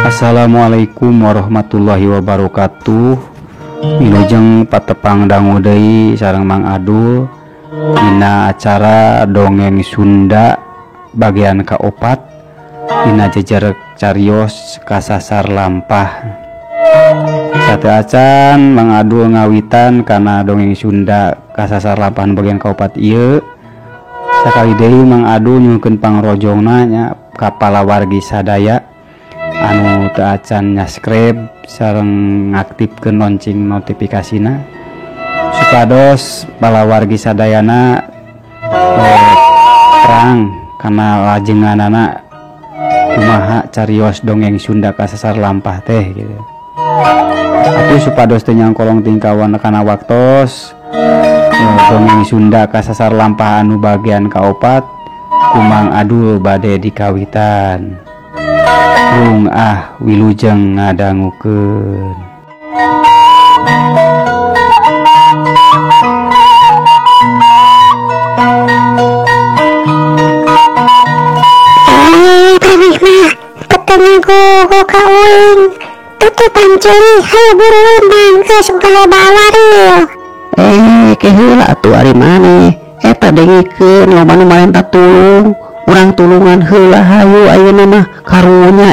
Assalamualaikum warahmatullahi wabarakatuh. Wilujeng patepang dangu deui sareng Mang Adul dina acara dongeng Sunda bagian kaopat dina jejer carios kasasar lampah. Sate acan Mang Adul ngawitan kana dongeng Sunda kasasar lampah bagian kaopat ieu. Sakali deui Mang Adul nyukeun pangrojongna nya kapala wargi sadaya anu teu acan nyaskreb sareng ngaktifkeun lonceng notifikasina supados bala wargi sadayana terang kana lajenganana kumaha carios dongeng Sunda kasasar lampah teh gitu. Atuh supados teu nyangkolong tingkawan kana waktos dongeng Sunda kasasar lampah anu bagian kaopat ku Mang Adul bade dikawitan. Rung wilujeng ngadangukeun. Paneh mah petengah gogo ka uing tutu panceli hayu buruan bangkeus bala bawaril. Keheula atuh ari maneh eta dengikeun loba nu marenta tulung urang tulungan heula hayu ayeuna mah karunya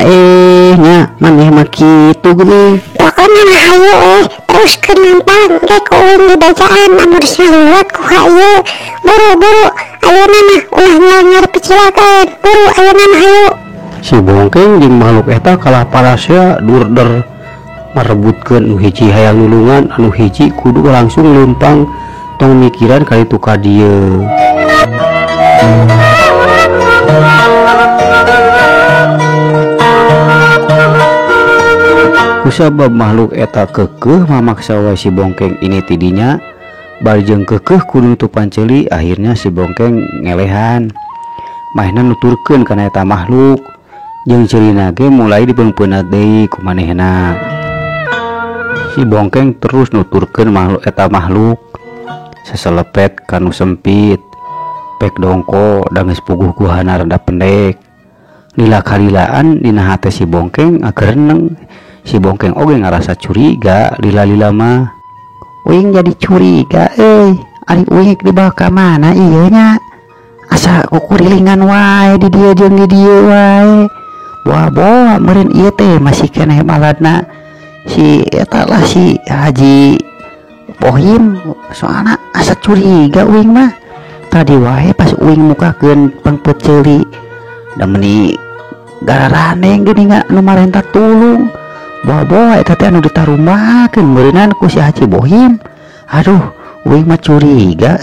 nya maneh mah kitu geuning. Pokona mah hayu terus kenampang ge ku uing di bacaan anu disaliwat ku hayu buru-buru ayeuna mah ulah nyar picilakeun buru ayeuna mah hayu. Si Bongkeng jeung makhluk eta kalah parasnya durder marebutkeun nu hiji hayang nulungan anu hiji kudu langsung leumpang tong mikiran kali tu ka dieu. Kusabab makhluk eta kekeh mamaksa wae si Bongkeng ini tidinya bari jeung kekeh kudu nutupan ceuli akhirnya si Bongkeng ngelehan mahna nuturkeun kana eta makhluk jeung ceulina ge mulai dipeungpeunna deui ku manehna. Si Bongkeng terus nuturkeun makhluk eta makhluk seselepet kanu sempit pek dongko da geus puguh guhana rada pendek. Lila kalilaan dina hate si Bongkeng agereneng. Si Bongkeng oge ngarasa curiga lila-lila mah. Uing jadi curiga ari uing dibawa ka mana ieu nya? Asa kukurilingan wae di dieu jeung di dieu wae. Boa-boa meureun ieu teh masih keneh baladna si eta lah si Haji Bohim soalna asa curiga uing mah. Tadi wae pas uing mukakeun pangpeut ceuli da meuni gararaneng geuning anu marenta tulung. Boa-boa eta teh anu ditarumakeun meureunan ku si Haji Bohim. Aduh, uing mah curiga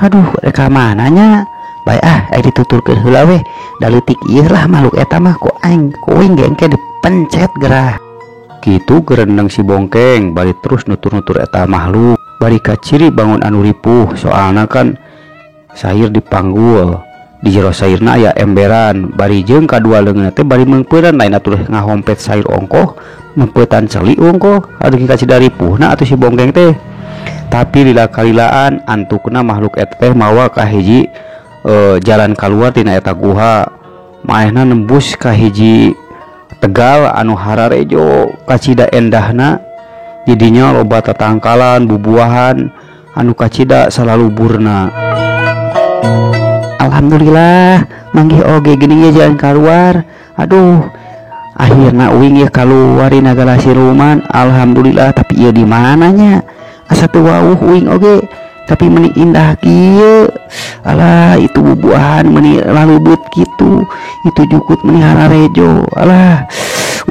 Aduh, ka mana nya? Bae dituturkeun heula we. Da leutik ieu lah makhluk eta mah ku aing ku uing ge engke dipencet gerah. Kitu gereneng si Bongkeng bari terus nutur-nutur eta makhluk. Bari ka ciri bangun anu ripuh soalna kan sair dipanggul. Di jero sairna aya emberan bari jeung kadua leungeunna teh bari meungpeuran lain atuh ngahompet sair ongkoh mempeutan celi ongkoh aduh ka cida ripuhna atuh si Bongkeng teh. Tapi lila kalilaan antukna makhluk eta teh mawa ka hiji jalan kaluar tina eta guha. Maehna nembus ka hiji tegal anu hararejo kacida endahna. Didinya loba tatangkalan bubuahan anu kacida salaluburna. Alhamdulillah manggih oge geuning jalan keluar. Aduh, akhirna uing ye kaluar dina gala siluman. Alhamdulillah, tapi ieu di mananya? Asa teu wauh uing oge, tapi meuni indah kieu. Alah, itu bubuahan meuni lalebut kitu. Itu jukut meuni hararejo. Alah,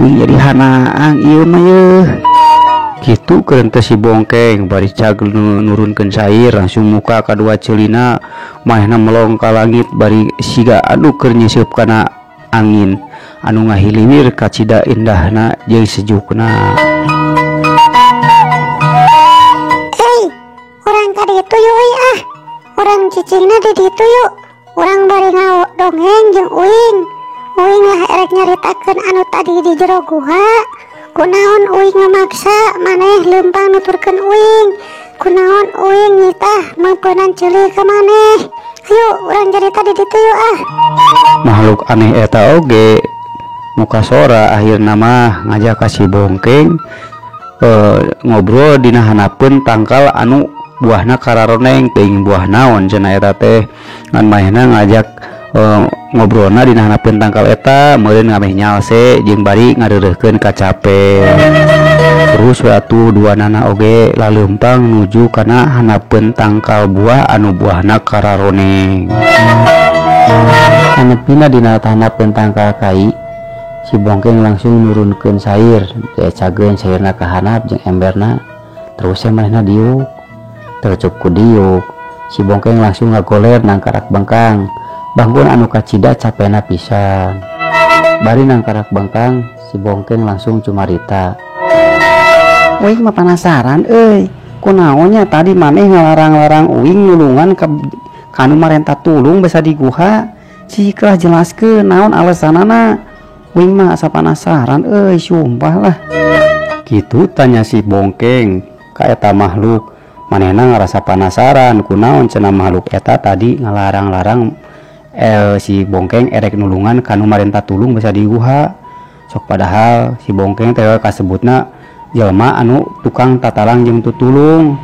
uing jadi hanaang ieu mah yeuh. Kitu keun teh si Bongkeng bari cagel nurunkeun sair langsung muka kadua ceulina maehna melong ka langit bari siga anu keur nyeusup kana angin anu ngahiliwir ka cida indahna jeung sejukna. Urang ka ditu yeuh urang cicingna di ditu yuk. Urang bari dongeng jeung uing. Uing lah erek nyaritakeun anu tadi di jero guha. Kunaon uing ngamaksa maneh leumpang nuturkeun uing. Kunaon uing nyitah meupeunan ceuli ka maneh. Ayo urang carita di ditu yuk Makhluk aneh eta oge muka sora akhirna mah ngajak ka si bongkeng ngobrol dina hanapeun tangkal anu buahna kararoneng teuing buah naon cenah eta teh ngan mahna ngajak ngobrolna dina hanapeun tangkal eta meureun ngameh nyalse jeung bari ngareureuhkeun ka cape. Terus we atuh duanana oge laleumpang nuju kana hanapeun tangkal buah anu buahna kararoneng. Hanepina dina hanapeun tangkal kai, si bongkeng langsung nurunkeun sair, diacageun sairna ka handap jeung emberna, terus manehna diuk. Tercup ku diuk, si bongkeng langsung ngagoler nang karak bengkang. Bangun anu kacida capena pisan. Bari nang karak bengkang, si bongkeng langsung cumarita. Uing mah penasaran euy, kunaonnya tadi maneh ngalarang-larang uing nulungan ka anu marenta tulung basa di guha. Ciklah jelaskeun naon alesanana. Uing mah asa penasaran euy, sumpah lah. Kitu tanya si bongkeng ka eta makhluk. Manehna ngarasa penasaran kunaon cenah makhluk eta tadi ngalarang-larang si bongkeng erek nulungan kanu marenta tulung basa di guha. Sok padahal si bongkeng teh kasebutna jelema anu tukang tatalang jeung tutulung.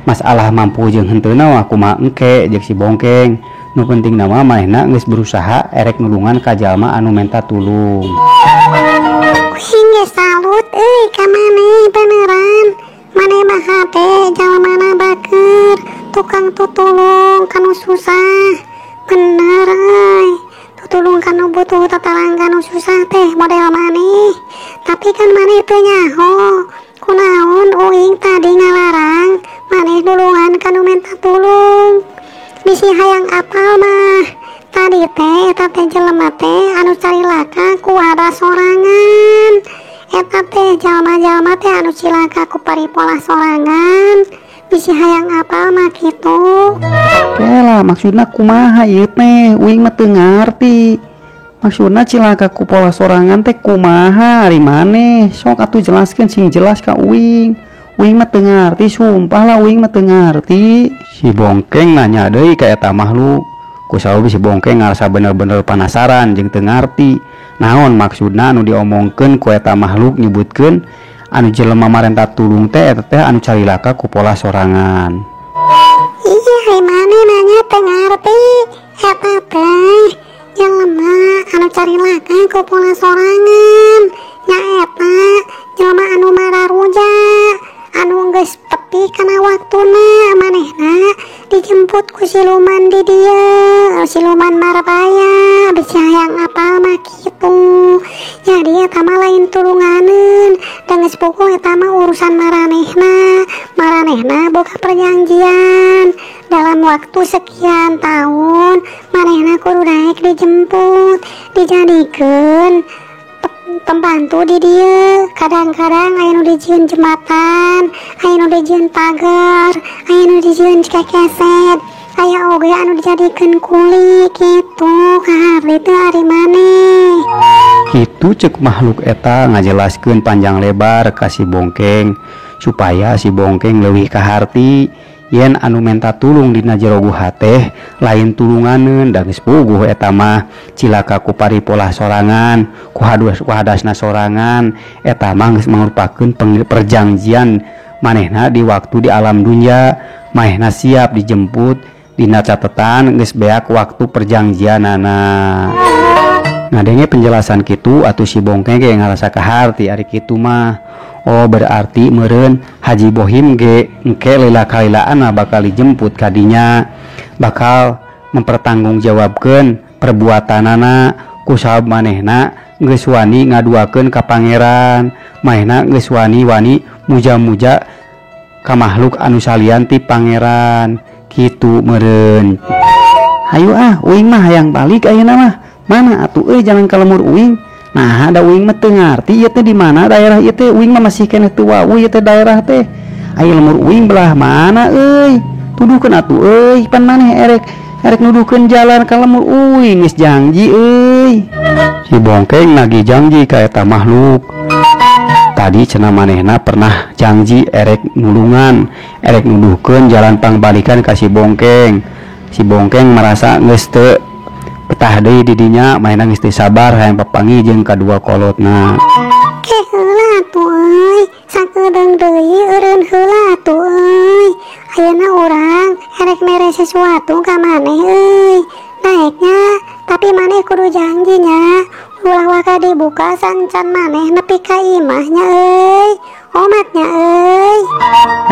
Masalah mampu jeung henteuna mah kumaha engke jeung si bongkeng. Nu penting nama manehna geus berusaha erek nulungan ka jalma anu menta tulung. Kuing geus salut euy ka maneh beneran. Maneh mah teh jalmana baker tukang tutulung kanu susah. Bener euy. Tutulung kanu butuh tatalang kanu susah teh model maneh. Tapi kan maneh teu nyaho kunaon uing tadi ngalarang maneh nulungan kanu menta tulung. Bisi hayang apal mah tadi teh eta teh jelema teh anu carilaka ku ada sorangan. Eta teh jalma-jalma teh anu cilaka ku paripola sorangan. Bisi hayang apal mah kitu. Lah maksudna kumaha ieu teh uing mah teu ngarti. Maksudna cilaka ku pola sorangan teh kumaha ari maneh? Sok atuh jelaskeun sing jelas ka uing. Uing mah teu ngarti, sumpah lah uing mah teu ngarti. Si bongkeng nanya deui ka eta makhluk. Ku saeueuh si bongkeng ngarasa bener-bener penasaran jeung teu ngarti. Naon maksudna anu diomongkeun ku eta makhluk nyebutkeun anu jelema marenta tulung teh eta teh anu carilaka ku pola sorangan. Iya, hai maneh nanya teu ngarti. Eta teh jelema anu carilaka ku pola sorangan. Nya eta jelema anu mararuja, anu geus tepi kana waktuna manehna dijemput ku siluman di dieu, siluman marbaya. Bisi hayang apal mah kitu. Jadi eta mah lain tulunganeun, da geus pukul eta mah urusan maranehna boga perjanjian. Dalam waktu sekian tahun manehna kudu daek dijemput, dijadikeun pembantu di dieu. Kadang-kadang aya nu dijieun jembatan, aya nu dijieun pagar, aya nu dijieun kekeset, aya oge anu dijadikeun kuli kitu. Kaharti teu ari maneh. Kitu ceuk makhluk eta ngajelaskeun panjang lebar ka si bongkeng supaya si bongkeng leuwih kaharti yen anu menta tulung dina jero guha teh lain tulunganeun da geus puguh eta mah cilaka ku paripolah sorangan ku hadasna sorangan. Eta mah geus mangrupakeun perjanjian manehna di waktu di alam dunya. Manehna siap dijemput dina catetan geus beak waktu perjanjianana. Ngadenge penjelasan kitu atuh si bongkeng ge ngarasa kaharti ari kitu mah. Oh berarti meureun Haji Bohim ge engke lila-kalilaan bakal dijemput kadinya, bakal mempertanggungjawabkeun perbuatanana ku sabab manehna geus wani ngaduakeun ka pangeran. Manehna geus wani muja-muja ka makhluk anu salian ti pangeran. Kitu meureun. Hayu uing mah hayang balik ayeuna mah. Mana atuh jangan kalemur uing. Nah, ada uing mah teu ngarti ieu teh di mana daerah ieu teh. Uing mah masih keneh teu wau ieu teh daerah teh. Aya lemur uing belah mana euy? Tuduhkeun atuh euy, pan maneh erek nuduhkeun jalan ka lemur uing geus janji euy. Si bongkeng nagih janji ka eta makhluk. Tadi cenah manehna pernah janji erek nulungan, erek nuduhkeun jalan pangbalikan ka si bongkeng. Si bongkeng merasa geus teu Betah deui di dinya mainan geus teu sabar hayang papangi jeung kadua kolotna. Heula atuh euy, sakedeung deui eureun heula atuh euy. Ayeuna urang erek mere sesuatu ka maneh euy. Naeknya, tapi maneh kudu janjinya. Ulah waka dibuka sancan maneh nepi ka imahnya euy. Omatnya euy.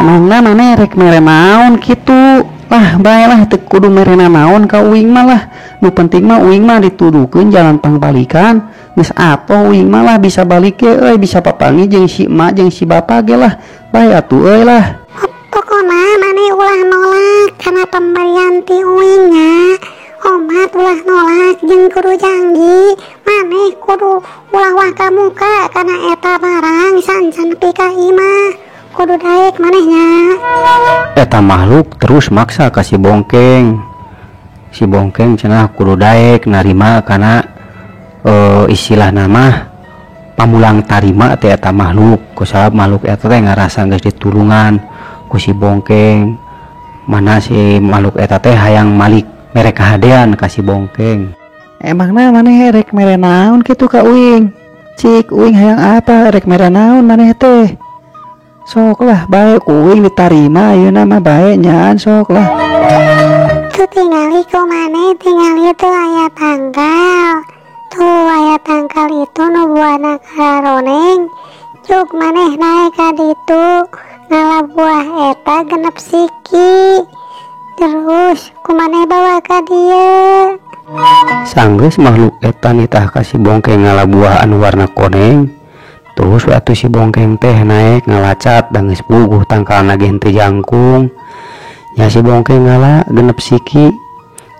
Emangna maneh rek mere naon kitu? Lah baelah teu kudu merena naon ka uing mah lah. Nu penting mah uing mah dituduhkeun jalan pangbalikan. Geus apoh uing mah lah bisa balik ge euy, bisa papangi jeung si emak jeung si bapa ge lah. Bae atuh euy lah. Pokona maneh ulah nolak karena pemberian ti uingnya. Omat ulah nolak jeung kudu janji. Maneh kudu ulah waka muka karena eta barang sancan nepi ka imah. Kudu daek manehnya. Eta makhluk terus maksa ka si Bongkeng. Si Bongkeng cenah kudu daek narima karena istilah nama pamulang tarima teh eta makhluk. Kusabab makhluk eta teh ngarasa geus ditulungan ku si Bongkeng. Mana si makhluk eta teh hayang malik mere kahadean ka si Bongkeng. Emangna maneh rek mere naon kitu ka uing? Cik uing hayang apa rek mere naon maneh teh? Sok lah bae uing ditarima ayeuna mah bae nyaan sok lah. Tuh tingali ku maneh tingali tuh aya tanggal. Tuh aya tanggal itu nu buana karoneng. Juk maneh naik ka ditu ngalabuah eta genep siki. Terus ku maneh bawa ka dieu. Sanggeus makhluk eta nitah ka si Bongkeng ngalabuah anu warna koneng. Terus waktu si Bongkeng teh naik ngalacat dan geus puguh tangkalna ge henteu jangkung. Ya si Bongkeng ngala genep siki.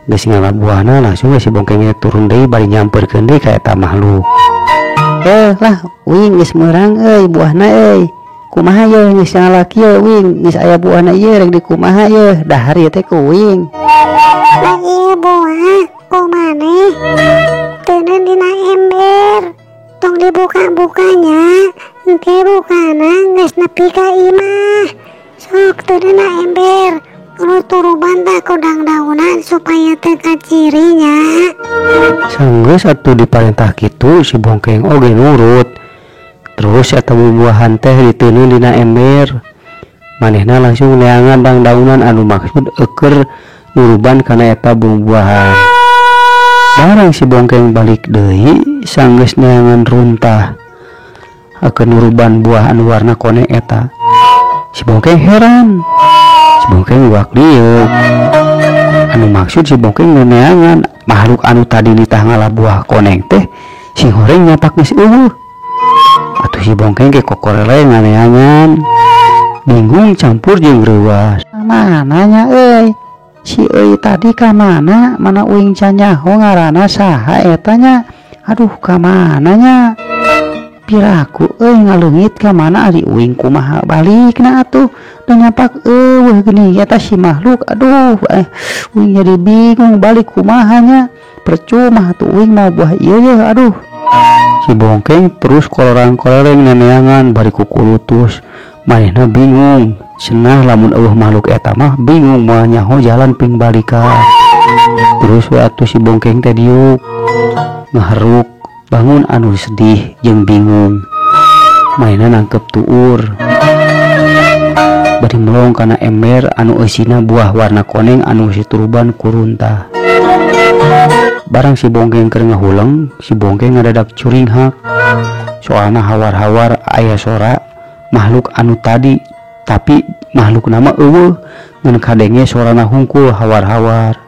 Geus ngalabuahna langsung si Bongkeng turun deui bari nyampeurkeun deui ka eta makhluk. Lah uing geus meurang euy buahna euy. Kumaha ye geus ngalaki ye uing geus aya buahna ieu rek dikumaha ye dahar ieu teh ku uing. Lah ieu buah ku maneh teuneun dina ember. Tong dibuka-bukanya ente bukana geus nepi ka imah. Sok teu dina ember kudu turuban tak kodang daunan supaya teu kacirinya. Sanggeus atuh diparentah kitu si Bongkeng oge nurut. Terus eta buah-buahan teh diteuneun dina ember. Manehna langsung neangan dang daunan anu maksud euker nuruban kana eta buah-buahan. Barang si Bongkeng balik deui sanggeus neangan runtah akeun nuruban buah anu warna koneng eta. Si Bongkeng heran. Si Bongkeng uak lieu. Anu maksud si Bongkeng neangan makhluk anu tadi nitah ngalabuah koneng teh si horeng nyatak geus eueuh. Atuh si Bongkeng ge kokorele nganeangan. Bingung campur jeung reuwas. Mananya euy? Si euy tadi ka mana? Mana uing canyaho ngaranna saha eta nya? Aduh ka mananya? Piraku euy ngaleungit ka mana ari uing kumaha balikna atuh? Da nyapak eueuh geuning eta si makhluk. Aduh uing jadi bingung balik kumaha nya. Percuma atuh uing mau buah ieu ye aduh. Si Bongkeng terus kolorang-koloreng neneangan bari kukulutus. Manehna bingung. Cenah lamun eueuh makhluk eta mah bingung moal nyaho jalan ping balika. Terus waktu si Bongkeng teh diuk ngaharuk bangun anu sedih jeung bingung. Mainan nangkep tuur bari melong kana ember anu eusina buah warna koneng anu situruban kuruntah. Barang si Bongkeng keur ngahuleng, si Bongkeng ngadadak curing hak. Soalna hawar-hawar aya sora makhluk anu tadi, tapi makhluk nama eueuh ngan kadenge sorana hungkul hawar-hawar.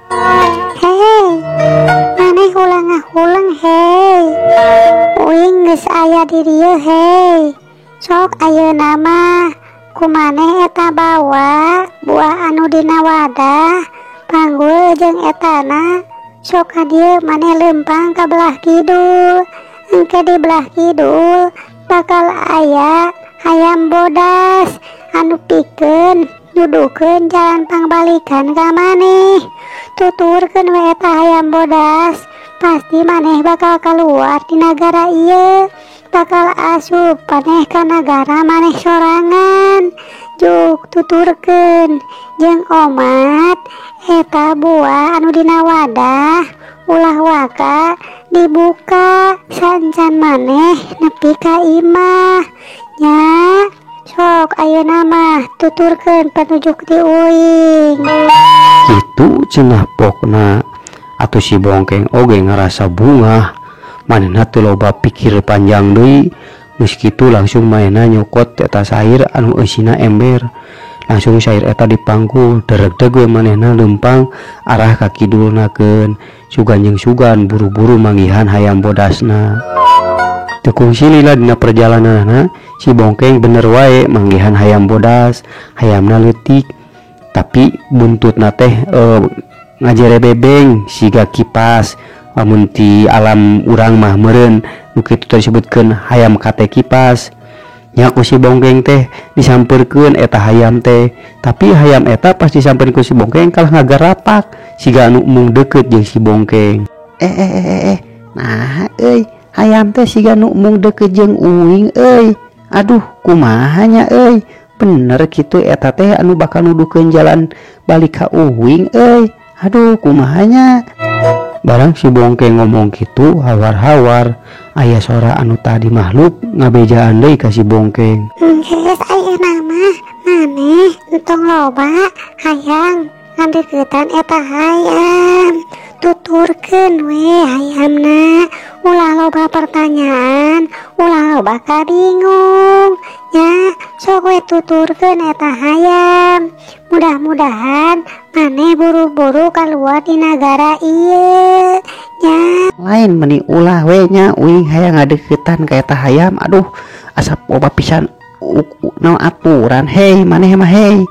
Hei, maneh ulah ngahuleng hei. Uing geus aya di dieu hei. Sok ayeuna mah kumaneh eta bawa buah anu dina wadah panggul jeung etana. Sok ka dieu maneh lempang ka belah kidul. Engke di belah kidul bakal aya hayam bodas anu pikeun nyuduhkeun jalan pangbalikan ka maneh. Tuturkeun we eta hayam bodas, pasti maneh bakal kaluar di nagara ieu, bakal asup maneh ka nagara maneh sorangan. Juk tuturkeun jeung omat eta buah anu dina wadah ulah waka dibuka sancan maneh nepi ka imah nya. Sok ayeuna mah tuturkeun petunjuk di uing. Kitu cenah pokna. Atuh si Bongkeng oge ngarasa bungah. Manehna teu loba pikir panjang deui. Geus kitu langsung manehna nyokot eta sair anu eusina ember. Langsung sair eta dipanggul, dereg-deg we manehna leumpang arah ka kidulnakeun. Sugan jeung sugan buru-buru manggihan hayam bodasna. Teu kungsi lila dina perjalananna si Bongkeng bener wae manggihan hayam bodas, hayamna leutik. Tapi buntutna teh ngajerebebeng siga kipas. Lamun ti alam urang mah meureun nu kitu teh disebutkeun hayam kate kipas. Nya ku si Bongkeng teh disampeurkeun eta hayam teh, tapi hayam eta pas disampeurkeun ku si Bongkeng kalah ngagarapak siga anu mung deukeut jeung si Bongkeng. Nah euy, hayam teh siga nu mung deukeut jeung uing euy. Aduh kumaha nya euy, bener kitu eta teh anu bakal nuduhkeun jalan balik ka uing euy. Aduh kumaha nya. Barang si Bongkeng ngomong gitu hawar-hawar, aya sora anu tadi makhluk ngabejaan deui ka si Bongkeng. Geus ayeuna mah maneh entong loba hayang ngandeuketan eta hayam. Tuturkeun we hayamna, ulah loba pertanyaan, ulah loba kabingung nya. Sok we tuturkeun eta hayam. Mudah-mudahan maneh buru-buru keluar di negara ieu nya. Lain meni ulah we nya uing hayang ngadeuketan ka eta hayam. Aduh asap loba pisan naon aturan hei maneh mah hei.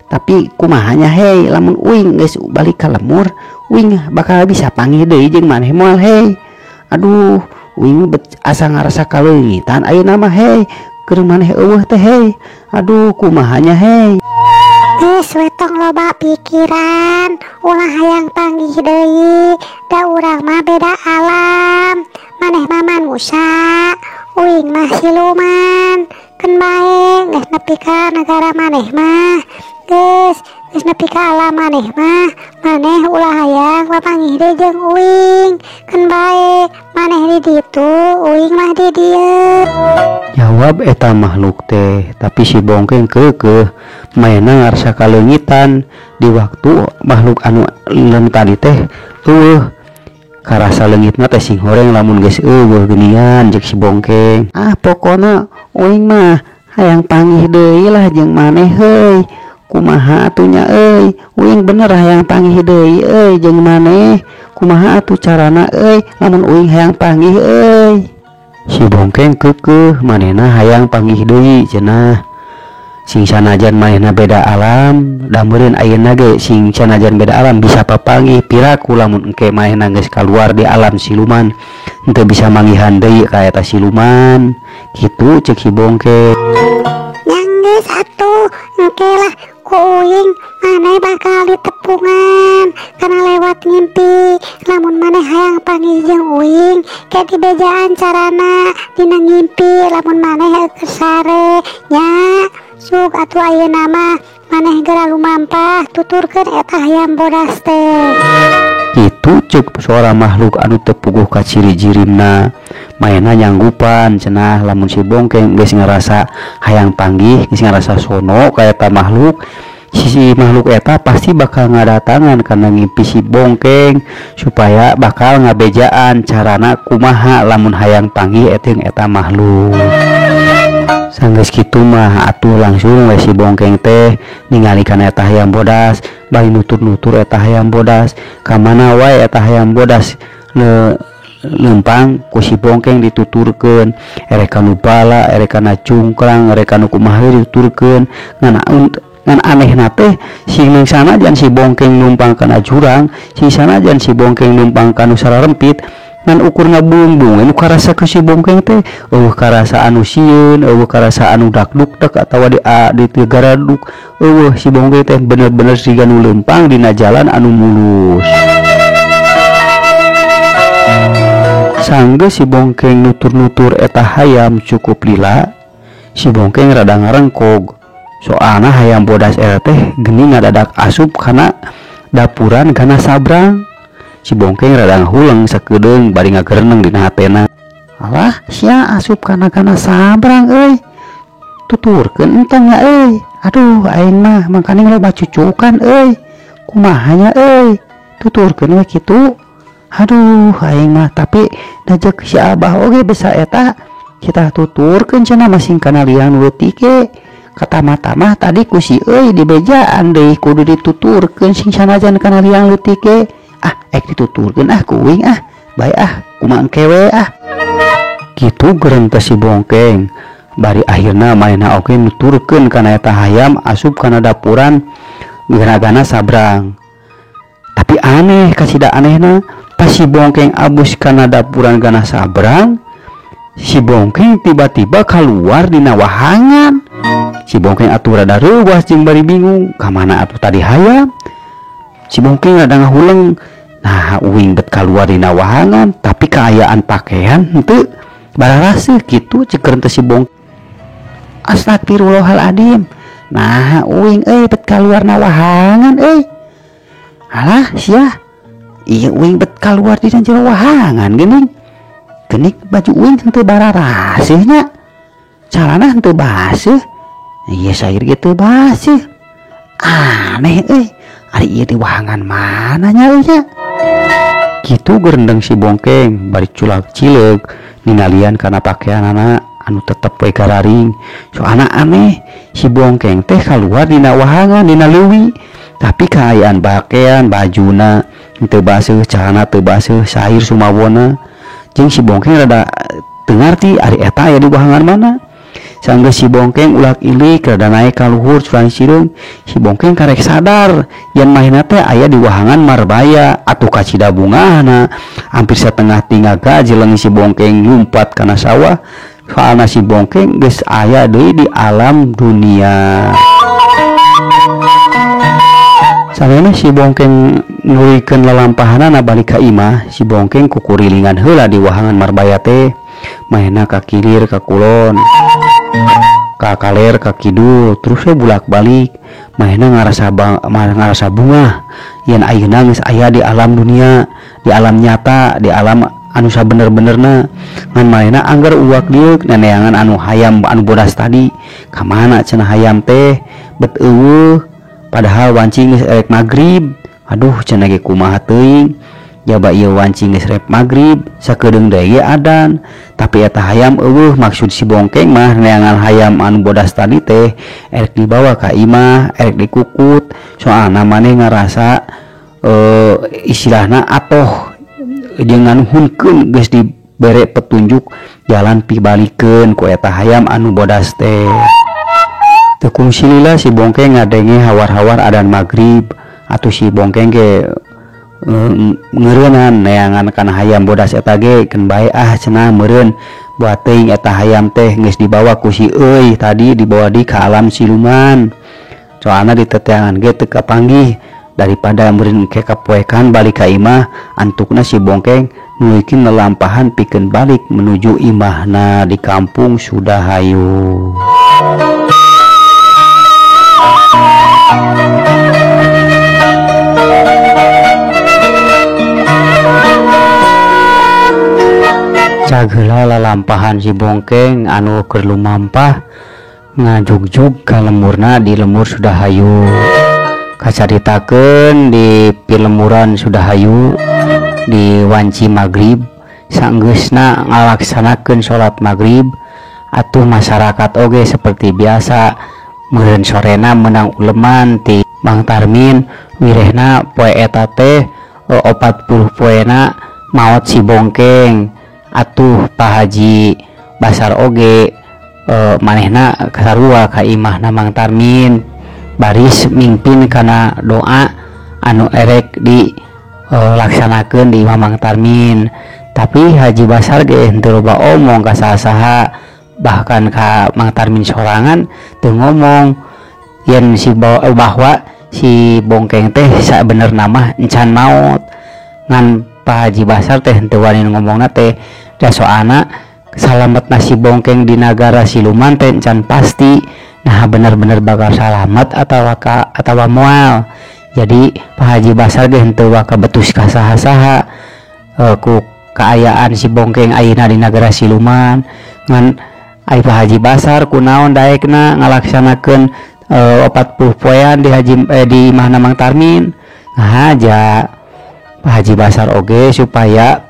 Tapi kumaha nya hei, lamun uing geus balik ka lemur, uing bakal bisa panggih deui jeung maneh moal hei. Aduh uing asa ngarasa kaleungitan ayeuna mah hei, keur maneh eueuh teh hei. Aduh kumaha nya hei. Geus we tong loba pikiran, ulah hayang panggih deui. Da urang mah beda alam, maneh mah manusia, uing mah siluman. Keun bae geus nepi ka negara maneh mah, geus nepi ka alam maneh mah, maneh ulah hayang papanggih deui jeung uing. Keun bae maneh di ditu, uing mah di dieu. Jawab eta makhluk teh, tapi si Bongkeng keukeuh mainna ngarasa kaleungitan di waktu makhluk anu leum tadi teh eueuh. Karasa leungitna teh sing horeng lamun geus eueuh geuningan jeung si Bongkeng. Pokona uing mah hayang panggih deui lah jeung maneh heuy. Kumaha atuh nya euy, uing bener hayang panggih deui euy jeung maneh. Kumaha atuh carana euy lamun uing hayang panggih euy. Si Bongkeng keukeuh manehna hayang panggih deui cenah. Sing sanajan manehna beda alam, da meureun ayeuna ge sing sanajan beda alam bisa papanggih piraku lamun engke manehna geus kaluar di alam siluman henteu bisa manggihan deui ka eta siluman. Kitu ceuk si Bongkeng. Yang geus atuh engke lah ku uing maneh bakal ditepungan karena lewat ngimpi. Lamun maneh hayang panggih jeung uing kayak dibejaan carana dina ngimpi. Lamun maneh kesare nya suk atuh ayeuna mah maneh geura lumampah tuturkeun eta hayam bodas teh. Itu ceuk suara makhluk anu teu puguh ka ciri-cirimna. Maena nyanggupan cenah lamun si Bongkeng geus ngarasa hayang panggih, geus ngarasa sono ka eta makhluk. Si makhluk eta pasti bakal ngadatangan kana ngimpi si Bongkeng supaya bakal ngabejaan carana kumaha lamun hayang panggih eta makhluk. Sanggeus kitu mah atuh langsung we si Bongkeng teh ningalikeun eta hayam bodas, bari nutur-nutur eta hayam bodas ka mana wae eta hayam bodas leumpang ku si Bongkeng dituturkeun, erek kanu bala, erek kana cungkrang, erek kanu kumaha dituturkeun. Ngan anehna teh sing sanajan si Bongkeng numpang kana jurang, sing sanajan si Bongkeng numpang kanu sararempit, ngan ukur ngabung-bung anu karasa ke si Bongkeng teh eueuh karasa anu sieun, eueuh karasa anu dakduk-dak atawa di garaduk. Eueuh si Bongkeng teh bener-bener siga nu leumpang dina jalan anu mulus. Sanggeus si Bongkeng nutur-nutur eta hayam cukup lila, si Bongkeng rada ngarengkog. Soalna hayam bodas eta teh geuning ngadadak asup kana dapuran kana sabrang. si bongkeng rada ngahulang sakedeung bari ngagereneng dina hatena. Alah sia asup kana sabrang euy. Tuturkeun entong nya euy. Aduh aing mah mangkana loba cucukan euy. Kumaha nya euy? Tuturkeun we kitu. Aduh aing mah tapi dajek si abah oge besa eta kita tuturkeun cenah masing kana liang leutik ge. Kata mata mah tadi ku si euy di bejaan deui kudu dituturkeun sing sanajan kana liang leutik ge. Ah ek dituturkeun ku uing bae kumaha kewe Kitu gereng teh si bongkeng. Bari akhirna manehna oge nuturkeun kana eta hayam asup kana dapuran gana-gana sabrang. Tapi aneh kasida anehna pas si bongkeng abus kana dapuran gana sabrang, si bongkeng tiba-tiba keluar dina wahangan. Si bongkeng atuh rada reuwas jeung bari bingung kamana atuh tadi hayam. Si bongkeng rada ngahuleng, nah uing bet keluar dina wahangan tapi kaayaan pakaian henteu bararaseuh kitu cekeun teh si bongkeng. Astagfirullahaladzim. Nah uing bet keluar na wahangan alah sia iya uing bet keluar dina jero wahangan geuning baju uing henteu bararaseuh nya calana henteu baseuh iya sair gitu baseuh aneh ari ieu di wahangan mana nya nya kitu gerendeng si bongkeng bari culak cileug ningalian kana pakaianana anu tetep we gararing. Soalna aneh si bongkeng teh keluar dina wahangan dina leuwih tapi kaayaan pakaian bajuna teu baseuh calana teu baseuh sair sumawona jeung si bongkeng rada teu ngarti ari eta aya di wahangan mana. Sanggeus si bongkeng ulak-ilik rada naek ka luhur curang cireung si bongkeng karek sadar yen mahina teh aya di wahangan marbaya atuh kacida bungahna. Hampir satengah tingaga jeleng si bongkeng lumpat kana sawah soalna si bongkeng geus aya deui di alam dunia. Samana si bongkeng nulikeun lalampahanna balik ka imah, si bongkeng kukurilingan heula di wahangan marbaya teh. Mahena ka kilir ka kulon, ka kaler ka kidul, terus we bulak-balik. Mahena ngarasa bunga yen ayeuna geus aya di alam dunia, di alam nyata, di alam anu sabener-benerna. Ngan manehna anggar uwak dieu neneangan anu hayam anu bodas tadi kamana cenah hayam teh bet eueuh padahal wancing geus erek magrib. Aduh cenah ge kumaha teuing jaba ieu wancing geus rek magrib sakedeung deui adan tapi eta hayam eueuh. Maksud si bongkeng mah neangan hayam anu bodas tadi teh erek dibawa ka imah erek dikukut soalna maneh ngarasa istilahna atoh jeung nganuhunkeun geus dibere petunjuk jalan pibalikeun ku eta hayam anu bodas teh. Teu kungsi lila si bongkeng ngadenge hawar-hawar adan magrib atuh si bongkeng ge ngeureunnan neangan kana hayam bodas eta ge keun bae cenah meureun buat teuing eta hayam teh geus dibawa ku si euy tadi dibawa di ka alam siluman. Soalna di teteangan ge teu kapanggih daripada meureun ke kapoekan balik ka imah. Antukna si bongkeng nulikeun lalampahan pikeun balik menuju imahna di kampung Sudahayu. Cageula lalampahan si bongkeng anu keur lumampah ngajugjug ka lemurna di lemur Sudahayu. Kacaritakeun di pilemuran Sudahayu di wanci magrib sanggeusna ngalaksanakeun salat magrib atuh masyarakat oge seperti biasa meureun sorena meunang uleman ti Mang Tarmin wirehna poe eta teh 40 poena maot si bongkeng. Atuh Pak Haji Basar oge manehna kasarua ka imahna Mang Tarmin baris mimpin kana doa anu erek di laksanakeun di imah Mang Tarmin. Tapi Haji Basar ge henteu loba omong ka saha-saha bahkan ka Mang Tarmin sorangan teu ngomong yen si bahwa si bongkeng teh sabenerna mah encan maot. Ngan Pak Haji Basar teh henteu wani ngomongna teh da soalna salametna si bongkeng di nagara siluman teh encan pasti nah bener-bener bakal salamet atawa moal. Jadi Pak Haji Basar ge henteu waka betus ka saha-saha ku kaayaan si bongkeng ayeuna di nagara siluman ngan ai Pak Haji Basar kunaon daekna ngalaksanakeun 40 poean di di imahna Mang Tarmin. Ngahaja Pak Haji Basar oge supaya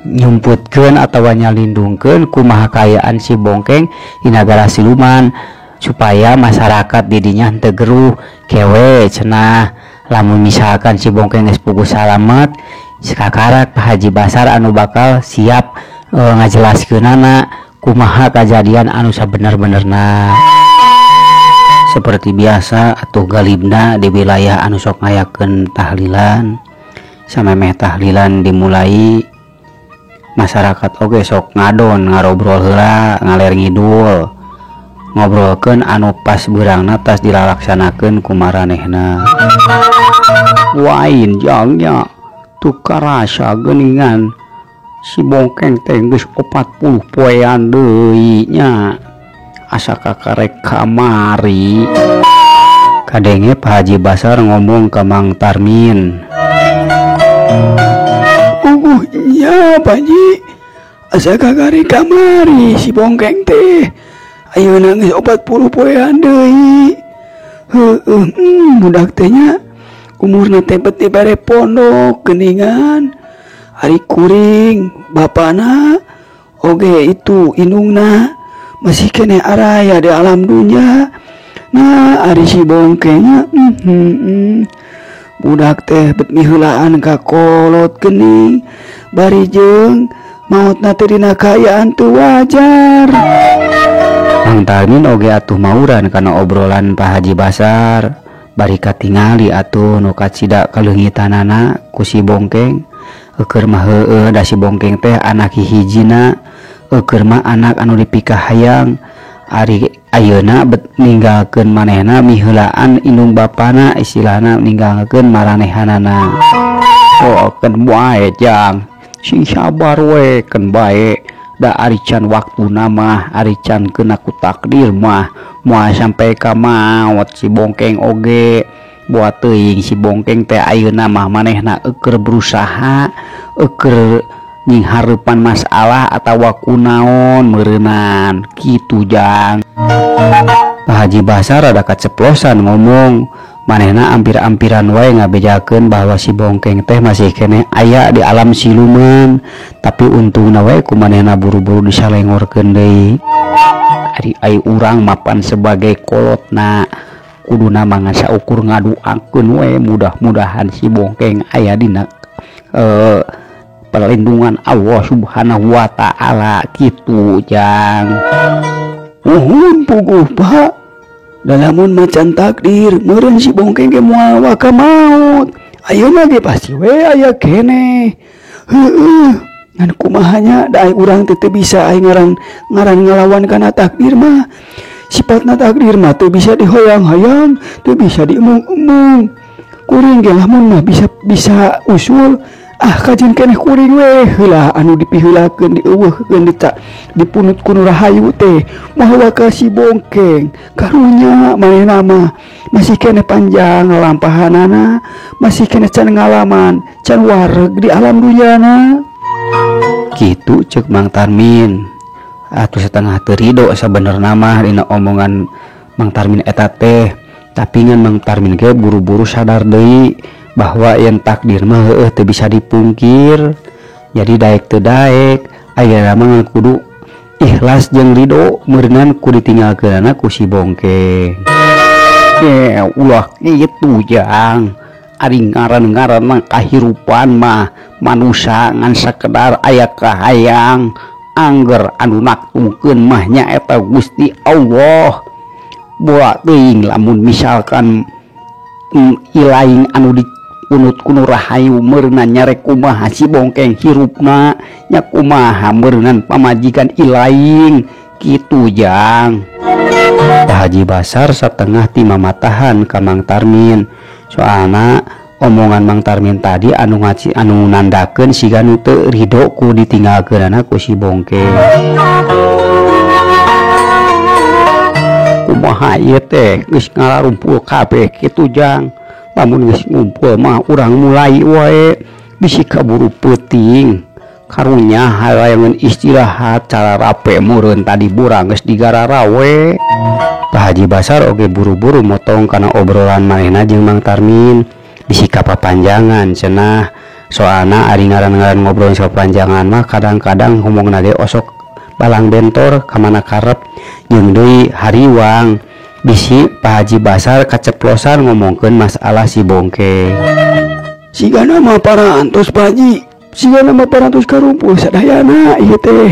nyumputkeun atawa nyalindungkeun kumaha kaayaan si bongkeng di nagara siluman supaya masyarakat didinya henteu geruh kewe cenah. Lamun misalkan si bongkeng geus puguh salamet sakakarak Pak Haji Basar anu bakal siap ngajelaskeunana kumaha kajadian anu sabener-benerna. Seperti biasa atuh galibna di wilayah anu sok ngayakeun tahlilan samemeh tahlilan dimulai masyarakat oge sok ngadon ngarobrol heula ngaler ngidul ngobrolkeun anu pas beurangna tas dilalaksanakeun ku maranehna. Wain jangnya tukar rasa geuningan si bongkeng teh geus 40 poean deui nya asa kakarek kamari. Kadenge Pak Haji Basar ngomong ka Mang Tarmin. Iya Pak Haji, asa kakarek kamari si bongkeng teh ayeuna geus 40 poean deui. Budak teh nya umurna teh beti bare pondok geuningan ari kuring bapana oge itu indungna masih kene araya di alam dunia. Nah ari si bongkengnya budak teh bet miheulaan ka kolot geuning bari jeung maotna teh dina kaayaan teu wajar. Mang Tarmin oge atuh mauran kana obrolan Pak Haji Basar. Bari katingali atuh nu kacida kaleungitanana ku si bongkeng. Keur mah heueuh da si bongkeng teh anak hihijina, keur mah anak anu dipikah hayang. Ari ayeuna bet ninggalkeun manehna miheulaan indung bapana, istilahna ninggalkeun maranehanana. Oh keun bae jang, sing sabar we keun bae. Da ari can waktuna mah ari can keuna ku takdir mah moal sampai ka maot si bongkeng oge. Buat teuing si bongkeng teh ayeuna mah manehna keur berusaha keur nyinghareupan masalah atawa kunaon meureunan kitu jang. Pak Haji Basar rada kaceplosan ngomong, manehna ampir-ampiran wae ngabejakeun bahwa si bongkeng teh masih kene aya di alam siluman, tapi untungna wae ku manehna buru-buru disalengorkeun deui. Ari ai urang mapan sebagai kolotna kuduna mangga saukur ngaduakeun we mudah-mudahan si bongkeng aya dina perlindungan Allah Subhanahu wa taala kitu jang. Nuhun puguh Pak, dalamun macan takdir meureun si bongkeng ge moal waka maot ayeuna ge pasti we aya kene. Heueuh ngan kumahanya da ai urang teh teu bisa ai ngaran ngalawan kana takdir mah. Sifatna takdir mah teu bisa dihoyang-hoyang, teu bisa diemung-emung. Kuring ge lamun mah bisa usul kajin keneh kuring we heula anu dipiheulakeun dieuweuhkeun dipunut ku nu rahayu teh moal waka si bongkeng karunya manehna mah masih keneh panjang lampahanana, masih keneh can ngalaman can wareg di alam dunyana. Kitu ceuk Mang Tarmin. Atuh setengah teu ridho sabenerna mah dina omongan Mang Tarmin eta teh, tapi ngan Mang Tarmin ge buru-buru sadar deui bahwa yen takdir mah heueuh teu bisa dipungkir. Jadi daek teu daek ayeuna mah kudu ikhlas jeung ridho meureunan ku ditinggalkeunana ku si bongkeng. Ulah kitu jang. Ari ngaran-ngaran mah kahirupan mah manusia ngan sakedar aya kahayang, angger anu naktungkeun mah nyaeta Gusti Allah. Boa teuing lamun misalkan ilaing anu dipunut kuno rahayu meureunan nyarek kumaha si bongkeng hirupna nya kumaha meureunan pamajikan ilaing kitu jang. Pak Haji Basar satengah ti mamatahan ka Mang Tarmin. Soalna omongan Mang Tarmin tadi anu nandakeun siga nu teu ridho ku ditinggalkeunana ku si bongkeng. Kumaha ieu teh geus ngalarumpul kabeh kitu jang. lamun geus ngumpul mah urang mulai wae bisi kaburu peuting karunya halayangan istirahat cara rape meureun tadi burang geus digarara we. Pak Haji Basar oge buru-buru motong karena obrolan manehna jeung Mang Tarmin bisi kapapanjangan cenah soalna ari ngaran-ngaran ngobrol sapanjangan mah kadang-kadang ngomongna ge osok balang bentor kamana karep jeung deui hariwang bisi Pak Haji Basar kaceplosan ngomongkeun masalah si Bongkeng. Sigana mah parantos Pak Haji, sigana mah parantos karumpul sadayana ieu teh.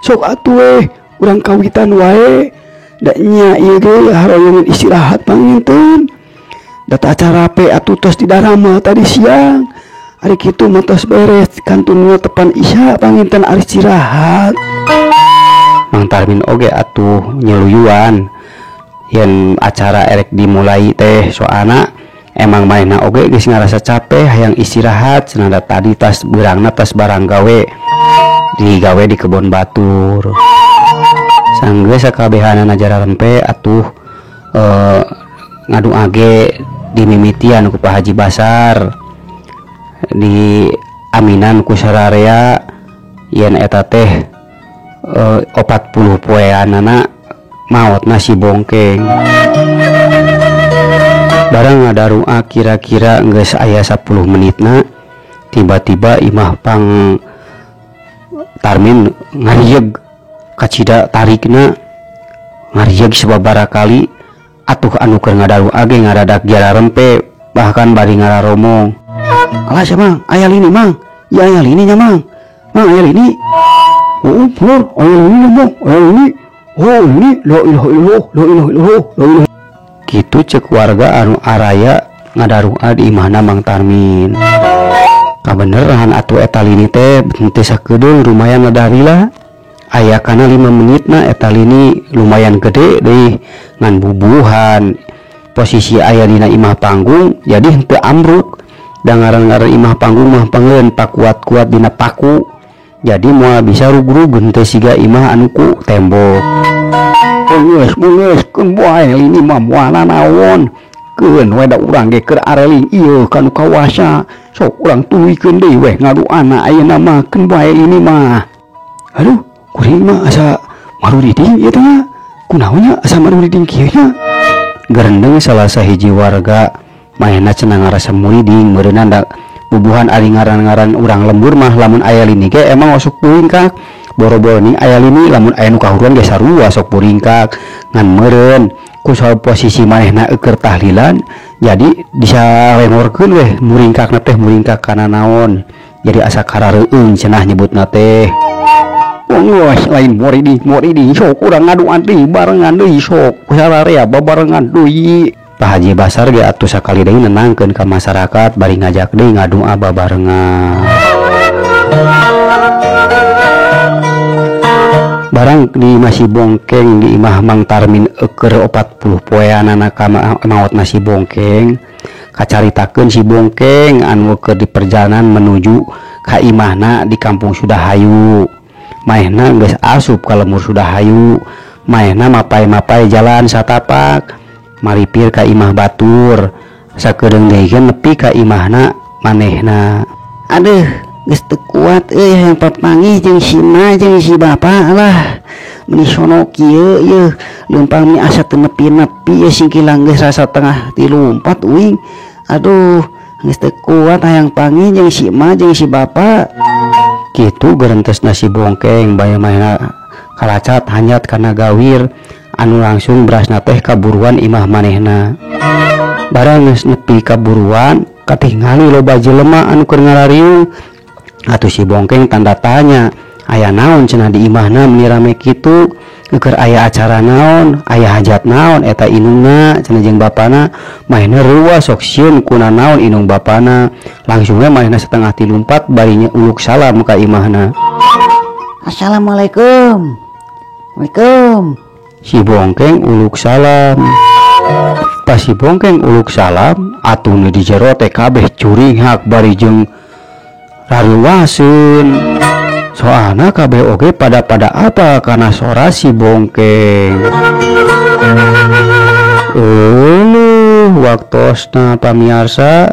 Sok atuh we urang kawitan wae. Da nya ieu ge haroyongan istirahat panginten. Data acara pe atuh tos didarama tadi siang. Ari kitu mah tos beres kantunna tepan isya panginten ari istirahat. Mang Tarmin oge atuh nyeluyuan yen acara erek dimulai teh soalna emang mainna oge geus ngarasa capek hayang istirahat cenah tadi tas beurangna tas barang gawe digawe di kebon batur. Sanggeus sakabehanana jara rempe atuh ngadu age dimimitian ku Pak Haji Basar di aminan ku sararea yen eta teh 40 poeanana maotna si Bongkeng. Barang ngadarua kira-kira geus aya 10 menitna tiba-tiba imah Pang Tarmin ngarieg kacida tarikna ngarieg sababaraha kali atuh anu keur ngadaru age ngaradak jara rempe bahkan bari ngararomong. Alah Mang, aya lini Mang. Ya aya lini nya Mang. Mang aya lini. Oh, bener, aya lini Mang, aya lini. Oh, ini la ilaha illallah, la ilaha illallah, la ilaha. Kitu cek warga anu araya ngadarua di imahna Mang Tarmin. Kabeneran atuh eta lini teh henteu sakedeung lumayan ngadarila. Aya kana 5 menitna eta lini lumayan gede deui ngan bubuhan. Posisi aya dina imah panggung jadi henteu ambruk. Da ngaran-ngaran imah panggung mah pangeun pakuat-kuat dina paku. Jadi moal bisa rugrug teh siga imah anu ku tembok. Geus keun bae lini mah moalna naon? Keun we da urang ge keur areling ieu kanu kawasa. Sok urang tuluykeun deui we ngaduana ayeuna mah keun bae lini mah. Aduh, kuring mah asa marudiding ieu teh. Kunaon nya asa marudiding kieu nya? Gerendeng salah sahiji warga mainna cenah ngarasa muriding meureunna da bubuhan ari ngaran-ngaran urang lembur mah lamun aya lini ge emang osok puringkak. Boro-boro nih aya lini lamun aya nu kahuruan ge sarua sok puringkak ngan meureun ku posisi manehna keur tahlilan jadi disalengorkeun weh muringkakna teh muringkak kana naon. Jadi asa karareueung cenah nyebutna teh. Wongos lain muriding sok urang ngaduan deui barengan deui sok sararea babarengan deui. Pak Haji Basar ge atuh sakali deui nenangkeun ka masyarakat bari ngajak deui ngadua babarengan. Barang di masih Bongkeng di imah Mang Tarmin keur 40 poeanana ka maotna si Bongkeng kacaritakeun si Bongkeng anu keur di perjalanan menuju ka imahna di kampung Sudahayu. Maehna geus asup ka lemur Sudahayu, maehna mapai-mapai jalan satapak maripir ka imah batur sakedeung deui nepi ka imahna manehna. Aduh, geus teu kuat hayang papanggih jeung si Ma jeung si Bapa lah. Meni sono kieu yeuh leumpang mi asa teu nepi-nepi ya singkilang geus rasa tengah tilumpat uing. Aduh, geus teu kuat hayang panggih jeung si Ma jeung si Bapa. Kitu gerentesna si Bongkeng baya maehna kalacat hanyat kana gawir anu langsung berasna teh kaburuan imah manehna. Barang geus nepi kaburuan katingali loba jelema anu keur ngarariung. Atuh si Bongkeng tanda tanya, aya naon cenah di imahna meni rame kitu? Keur aya acara naon, aya hajat naon eta inungna cenah jeung bapana. Maehna reuah sok sieun kuna naon inung bapana. Langsung we maehna setengah 3:04 barinya uluk salam ka imahna. Assalamualaikum. Waalaikum. Si Bongkeng uluk salam. Pas si Bongkeng uluk salam, atuh nu di jero teh kabeh curing hak bari jeung rariwaseun. Soalna kabeh oge pada apa karena sora si Bongkeng. Waktu saos-saosna pamiarsa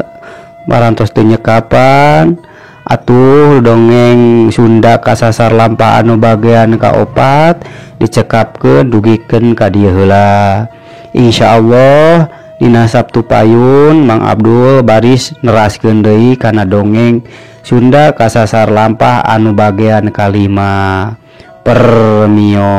barantos teu nyekapan atuh dongeng Sunda kasasar lampah anu bagian kaopat dicekapkeun dugikeun ka dieu heula. Insyaallah dina Sabtu payun Mang Abdul baris neraskeun deui kana dongeng Sunda kasasar lampah anu bagian kalima. Permio.